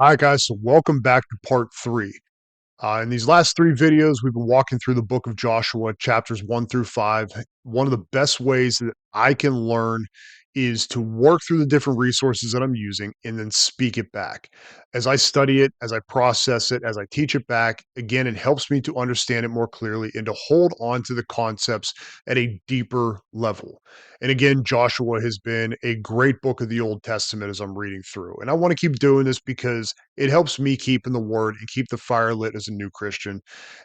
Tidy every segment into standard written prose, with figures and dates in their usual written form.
All right, guys, so welcome back to part three. In these last three videos, we've been walking through the book of Joshua, chapters 1 through 5. One of the best ways that I can learn is to work through the different resources that I'm using and then speak it back. As I study it, as I process it, as I teach it back, again, it helps me to understand it more clearly and to hold on to the concepts at a deeper level. And again, Joshua has been a great book of the Old Testament as I'm reading through. And I want to keep doing this because it helps me keep in the word and keep the fire lit as a new Christian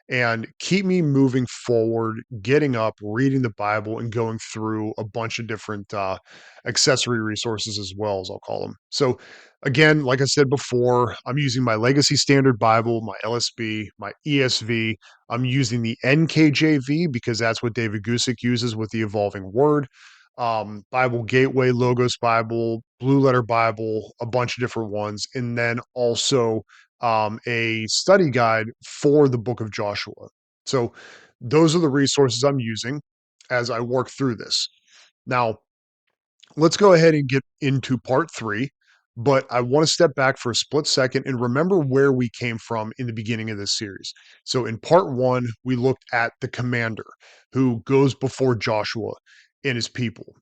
and keep me moving forward, getting up, reading the Bible, and going through a bunch of different accessory resources as well, as I'll call them. So, again, like I said before, I'm using my Legacy Standard Bible, my LSB, my ESV. I'm using the NKJV because that's what David Gusick uses with the Evolving Word. Bible Gateway, Logos Bible, Blue Letter Bible, a bunch of different ones, and then also a study guide for the book of Joshua. So those are the resources I'm using as I work through this. Now, let's go ahead and get into part three. But I want to step back for a split second and remember where we came from in the beginning of this series. So, in part one, we looked at the commander who goes before Joshua and his people.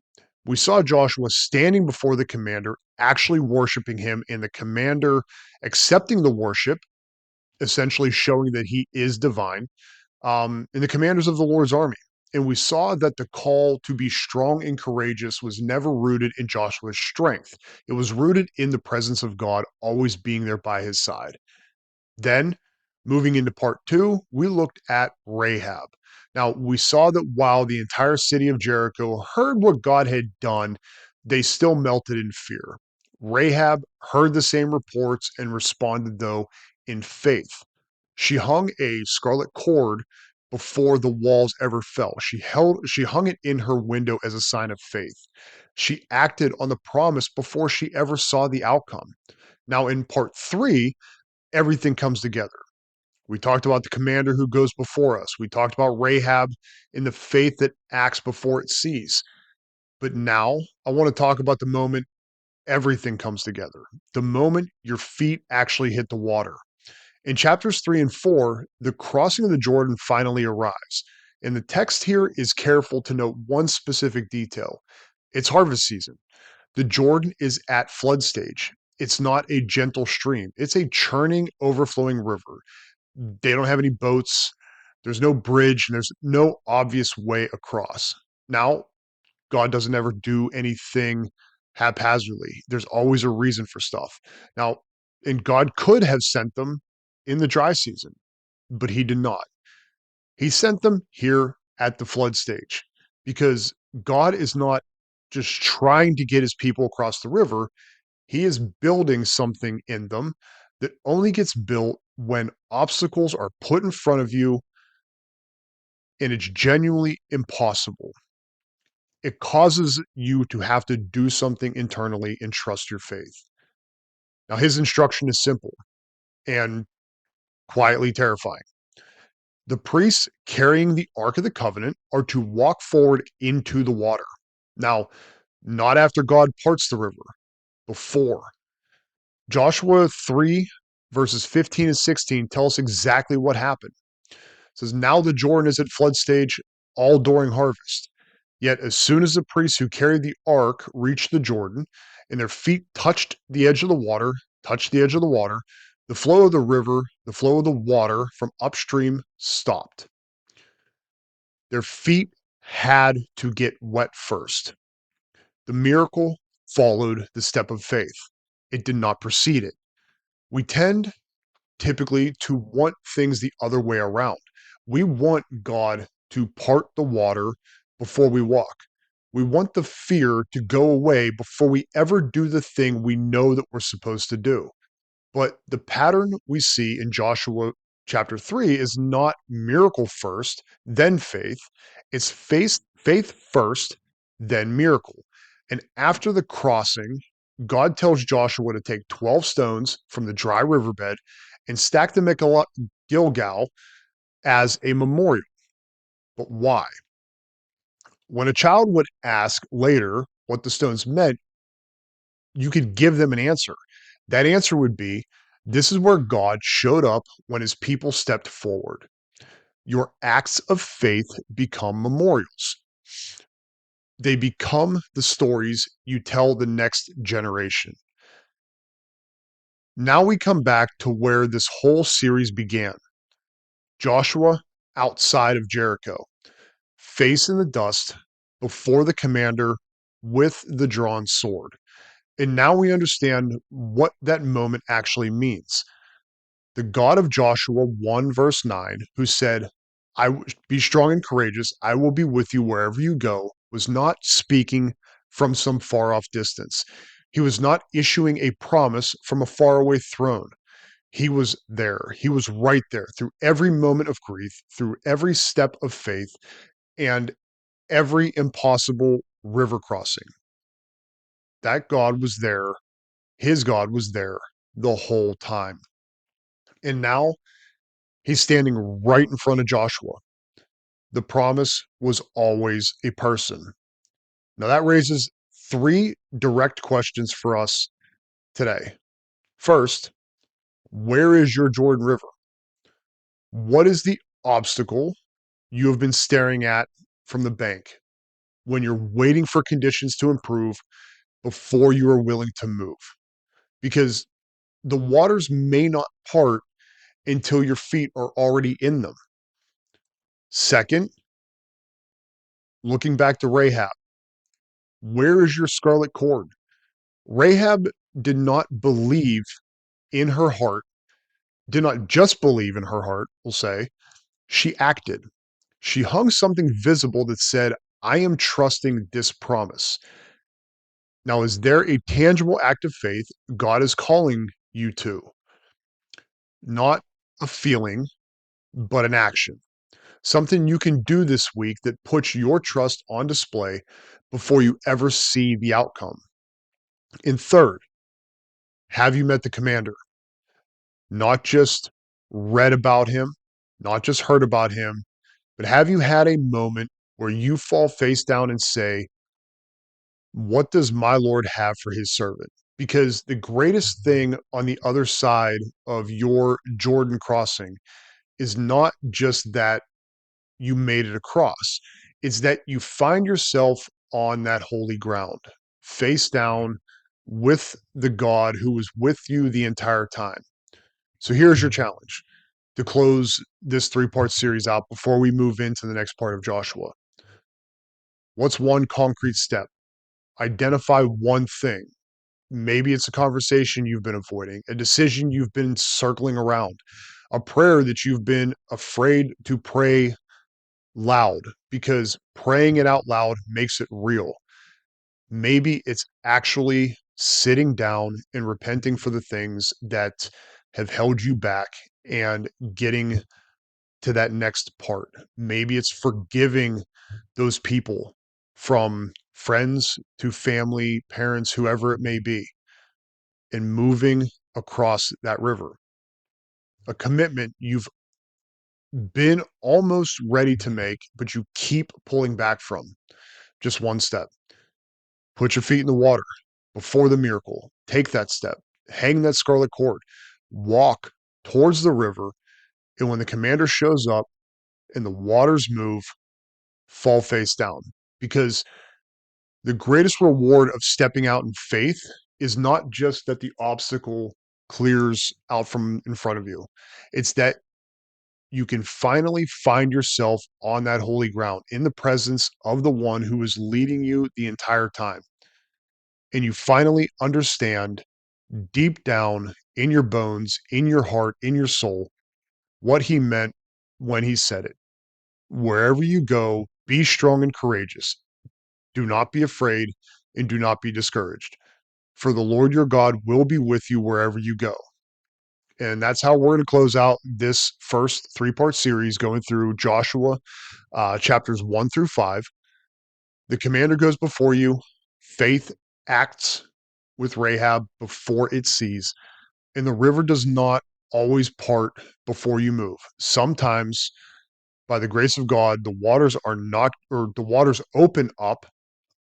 We saw Joshua standing before the commander, actually worshiping him, and the commander accepting the worship, essentially showing that he is divine, and the commanders of the Lord's army. And we saw that the call to be strong and courageous was never rooted in Joshua's strength. It was rooted in the presence of God always being there by his side. Then, moving into part two, we looked at Rahab. Now, we saw that while the entire city of Jericho heard what God had done, they still melted in fear. Rahab heard the same reports and responded, though, in faith. She hung a scarlet cord before the walls ever fell. She hung it in her window as a sign of faith. She acted on the promise before she ever saw the outcome. Now, in part three, everything comes together. We talked about the commander who goes before us. We talked about Rahab in the faith that acts before it sees. But now I want to talk about the moment everything comes together, the moment your feet actually hit the water. In chapters 3 and 4, the crossing of the Jordan finally arrives. And the text here is careful to note one specific detail. It's harvest season. The Jordan is at flood stage. It's not a gentle stream, it's a churning, overflowing river. They don't have any boats. There's no bridge, and there's no obvious way across. Now, God doesn't ever do anything haphazardly. There's always a reason for stuff. Now, and God could have sent them in the dry season, but he did not. He sent them here at the flood stage because God is not just trying to get his people across the river. He is building something in them that only gets built when obstacles are put in front of you and it's genuinely impossible. It causes you to have to do something internally and trust your faith. Now, his instruction is simple and quietly terrifying. The priests carrying the Ark of the Covenant are to walk forward into the water. Now, not after God parts the river, before. Joshua 3, verses 15 and 16 tell us exactly what happened. It says, now the Jordan is at flood stage all during harvest. Yet as soon as the priests who carried the ark reached the Jordan and their feet touched the edge of the water, the flow of the river, the flow of the water from upstream stopped. Their feet had to get wet first. The miracle followed the step of faith. It did not precede it. We tend typically to want things the other way around. We want God to part the water before we walk. We want the fear to go away before we ever do the thing we know that we're supposed to do. But the pattern we see in Joshua chapter 3 is not miracle first, then faith. It's faith first, then miracle. And after the crossing, God tells Joshua to take 12 stones from the dry riverbed and stack them at Gilgal as a memorial. But why? When a child would ask later what the stones meant, you could give them an answer. That answer would be This is where God showed up when his people stepped forward. Your acts of faith become memorials. They become the stories you tell the next generation. Now we come back to where this whole series began. Joshua outside of Jericho, face in the dust before the commander with the drawn sword. And now we understand what that moment actually means. The God of Joshua 1 verse 9, who said, be strong and courageous, I will be with you wherever you go, was not speaking from some far off distance. He was not issuing a promise from a faraway throne. He was there. He was right there through every moment of grief, through every step of faith, and every impossible river crossing. That God was there. His God was there the whole time. And now he's standing right in front of Joshua. The promise was always a person. Now that raises three direct questions for us today. First, where is your Jordan River? What is the obstacle you have been staring at from the bank when you're waiting for conditions to improve before you are willing to move? Because the waters may not part until your feet are already in them. Second, looking back to Rahab, where is your scarlet cord? Rahab did not believe in her heart, did not just believe in her heart, we'll say, she acted. She hung something visible that said, I am trusting this promise. Now, is there a tangible act of faith God is calling you to? Not a feeling, but an action. Something you can do this week that puts your trust on display before you ever see the outcome. And third, have you met the commander? Not just read about him, not just heard about him, but have you had a moment where you fall face down and say, what does my Lord have for his servant? Because the greatest thing on the other side of your Jordan crossing is not just that you made it across, it's that you find yourself on that holy ground, face down with the God who was with you the entire time. So here's your challenge to close this three-part series out before we move into the next part of Joshua. What's one concrete step? Identify one thing. Maybe it's a conversation you've been avoiding, a decision you've been circling around, a prayer that you've been afraid to pray loud because praying it out loud makes it real. Maybe it's actually sitting down and repenting for the things that have held you back and getting to that next part. Maybe it's forgiving those people, from friends to family, parents, whoever it may be, and moving across that river. A commitment you've been almost ready to make, but you keep pulling back from. Just one step. Put your feet in the water before the miracle. Take that step. Hang that scarlet cord. Walk towards the river. And when the commander shows up and the waters move, fall face down. Because the greatest reward of stepping out in faith is not just that the obstacle clears out from in front of you, it's that you can finally find yourself on that holy ground in the presence of the one who is leading you the entire time. And you finally understand deep down in your bones, in your heart, in your soul, what he meant when he said it. Wherever you go, be strong and courageous. Do not be afraid and do not be discouraged, for the Lord your God will be with you wherever you go. And that's how we're going to close out this first three-part series going through Joshua chapters 1 through 5. The commander goes before you. Faith acts with Rahab before it sees. And the river does not always part before you move. Sometimes, by the grace of God, the waters are not, or the waters open up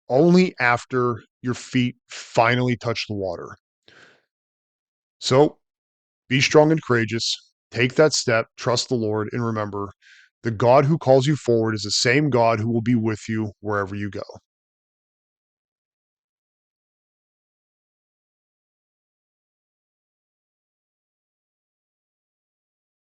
only after your feet finally touch the water. So Be strong and courageous. Take that step, trust the Lord, and remember the God who calls you forward is the same God who will be with you wherever you go.